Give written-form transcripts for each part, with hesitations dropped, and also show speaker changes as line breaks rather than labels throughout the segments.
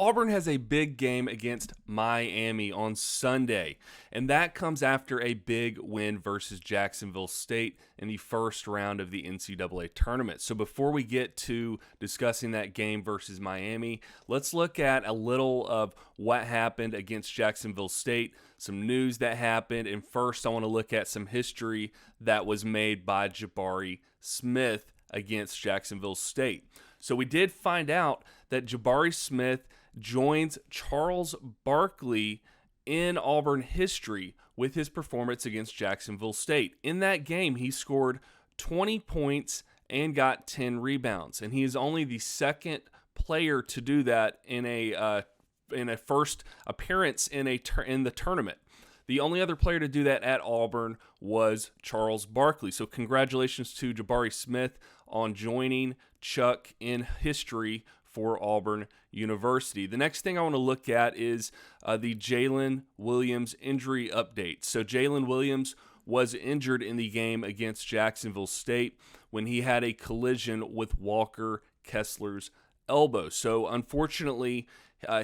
Auburn has a big game against Miami on Sunday, and that comes after a big win versus Jacksonville State in the first round of the NCAA tournament. So before we get to discussing that game versus Miami, let's look at a little of what happened against Jacksonville State, some news that happened, and first I want to look at some history that was made by Jabari Smith against Jacksonville State. So we did find out that Jabari Smith joins Charles Barkley in Auburn history with his performance against Jacksonville State. In that game, he scored 20 points and got 10 rebounds, and he is only the second player to do that in a first appearance in the tournament. The only other player to do that at Auburn was Charles Barkley. So congratulations to Jabari Smith on joining Chuck in history for Auburn University. The next thing I want to look at is the Jalen Williams injury update. So Jalen Williams was injured in the game against Jacksonville State when he had a collision with Walker Kessler's elbow. So unfortunately,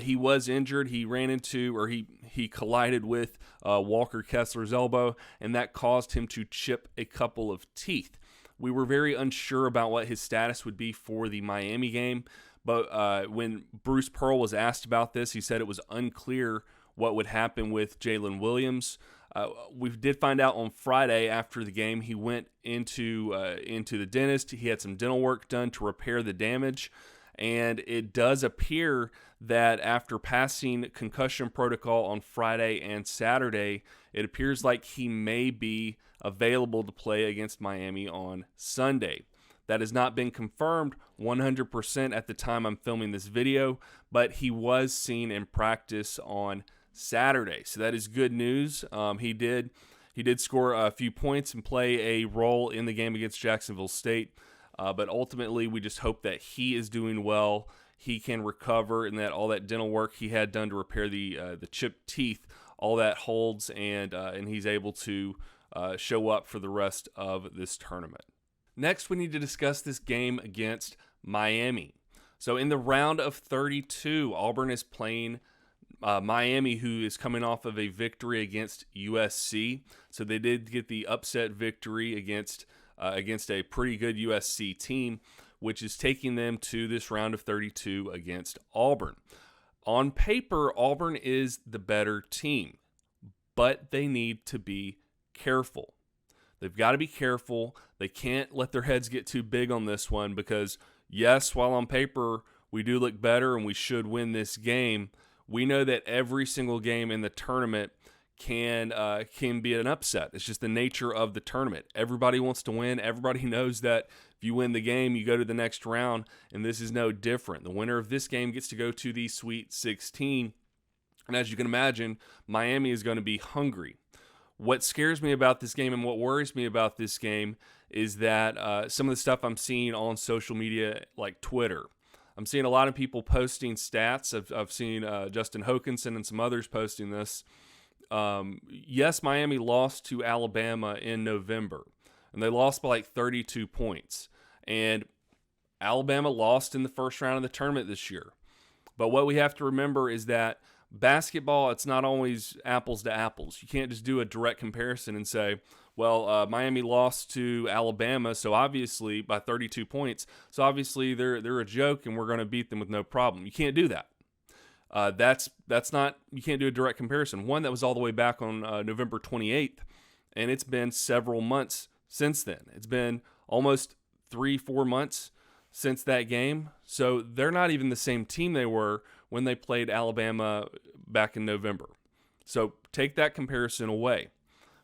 he was injured. He ran into, or he collided with Walker Kessler's elbow, and that caused him to chip a couple of teeth. We were very unsure about what his status would be for the Miami game, but when Bruce Pearl was asked about this, he said it was unclear what would happen with Jalen Williams. We did find out on Friday after the game he went into the dentist. He had some dental work done to repair the damage. And it does appear that after passing concussion protocol on Friday and Saturday, it appears like he may be available to play against Miami on Sunday. That has not been confirmed 100% at the time I'm filming this video, but he was seen in practice on Saturday. So that is good news. He did score a few points and play a role in the game against Jacksonville State. But ultimately, we just hope that he is doing well, he can recover, and that all that dental work he had done to repair the chipped teeth, all that holds, and he's able to show up for the rest of this tournament. Next, we need to discuss this game against Miami. So in the round of 32, Auburn is playing Miami, who is coming off of a victory against USC. So they did get the upset victory against a pretty good USC team, which is taking them to this round of 32 against Auburn. On paper, Auburn is the better team, but they need to be careful. They've got to be careful. They can't let their heads get too big on this one because, yes, while on paper we do look better and we should win this game, we know that every single game in the tournament can be an upset. It's just the nature of the tournament. Everybody wants to win. Everybody knows that if you win the game, you go to the next round, and this is no different. The winner of this game gets to go to the Sweet 16, and as you can imagine, Miami is going to be hungry. What scares me about this game and what worries me about this game is that some of the stuff I'm seeing on social media, like Twitter, I'm seeing a lot of people posting stats. I've seen Justin Hokanson and some others posting this. Yes, Miami lost to Alabama in November, and they lost by like 32 points. And Alabama lost in the first round of the tournament this year. But what we have to remember is that basketball, it's not always apples to apples. You can't just do a direct comparison and say, well, Miami lost to Alabama, so obviously by 32 points, so obviously they're a joke and we're going to beat them with no problem. You can't do that. That's not, you can't do a direct comparison. One, that was all the way back on November 28th, and it's been several months since then. It's been almost 3-4 months since that game, so they're not even the same team they were when they played Alabama back in November. So take that comparison away.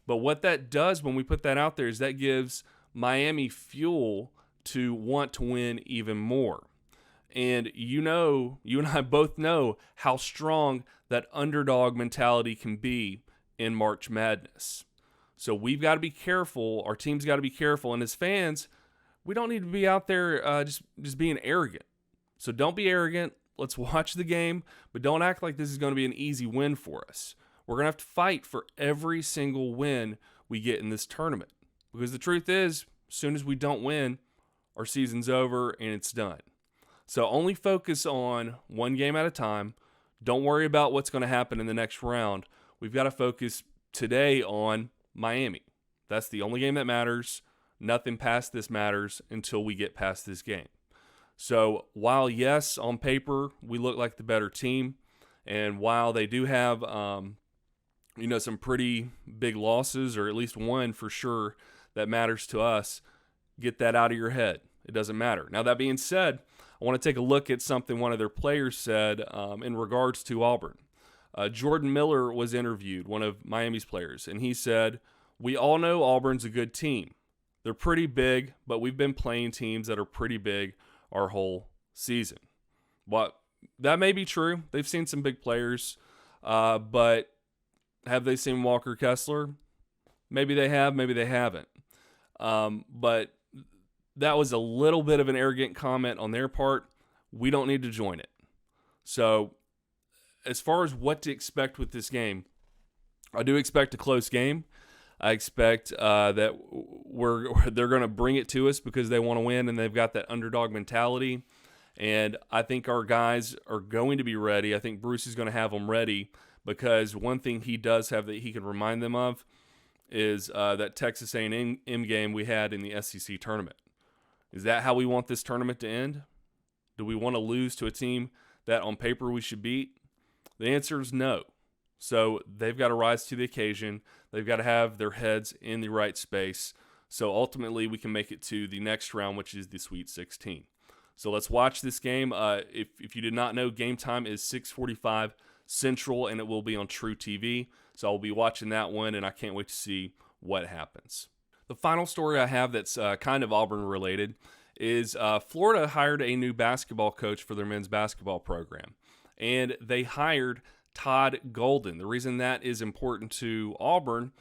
But what that does when we put that out there is that gives Miami fuel to want to win even more. And you and I both know how strong that underdog mentality can be in March Madness. So we've got to be careful. Our team's got to be careful. And as fans, we don't need to be out there just being arrogant. So don't be arrogant. Let's watch the game, but don't act like this is going to be an easy win for us. We're going to have to fight for every single win we get in this tournament. Because the truth is, as soon as we don't win, our season's over and it's done. So only focus on one game at a time. Don't worry about what's going to happen in the next round. We've got to focus today on Miami. That's the only game that matters. Nothing past this matters until we get past this game. So while, yes, on paper, we look like the better team, and while they do have, some pretty big losses, or at least one for sure that matters to us, get that out of your head. It doesn't matter. Now, that being said, I want to take a look at something one of their players said in regards to Auburn. Jordan Miller was interviewed, one of Miami's players, and he said, "We all know Auburn's a good team. They're pretty big, but we've been playing teams that are pretty big our whole season." Well, that may be true. They've seen some big players, but have they seen Walker Kessler? Maybe they have, maybe they haven't. But that was a little bit of an arrogant comment on their part. We don't need to join it. So as far as what to expect with this game, I do expect a close game. I expect that they're going to bring it to us because they want to win and they've got that underdog mentality. And I think our guys are going to be ready. I think Bruce is going to have them ready because one thing he does have that he can remind them of is that Texas A&M game we had in the SEC tournament. Is that how we want this tournament to end? Do we want to lose to a team that on paper we should beat? The answer is no. So they've got to rise to the occasion. They've got to have their heads in the right space. So ultimately we can make it to the next round, which is the Sweet 16. So let's watch this game. If you did not know, game time is 6:45 Central, and it will be on True TV. So I'll be watching that one, and I can't wait to see what happens. The final story I have that's kind of Auburn related is Florida hired a new basketball coach for their men's basketball program, and they hired Todd Golden. The reason that is important to Auburn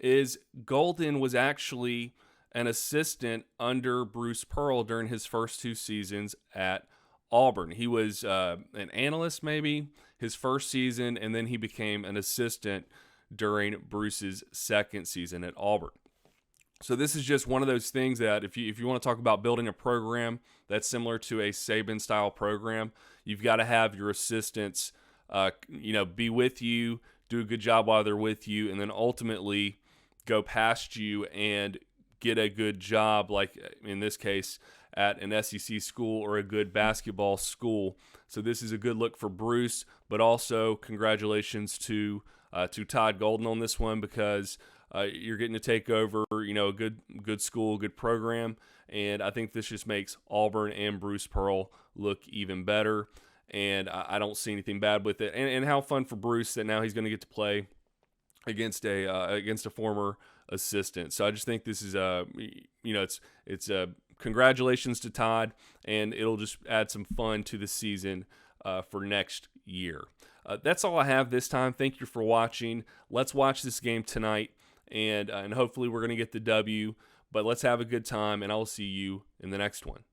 is Golden was actually an assistant under Bruce Pearl during his first 2 seasons at Auburn. He was an analyst maybe his first season, and then he became an assistant during Bruce's second season at Auburn. So this is just one of those things that if you want to talk about building a program that's similar to a Saban-style program, you've got to have your assistants be with you, do a good job while they're with you, and then ultimately go past you and get a good job, like in this case, at an SEC school or a good basketball school. So this is a good look for Bruce, but also congratulations to Todd Golden on this one because you're getting to take over, a good school, good program, and I think this just makes Auburn and Bruce Pearl look even better. And I don't see anything bad with it. And how fun for Bruce that now he's going to get to play against a former assistant. So I just think this is it's congratulations to Todd, and it'll just add some fun to the season for next year. That's all I have this time. Thank you for watching. Let's watch this game tonight, and hopefully we're going to get the W. But let's have a good time, and I'll see you in the next one.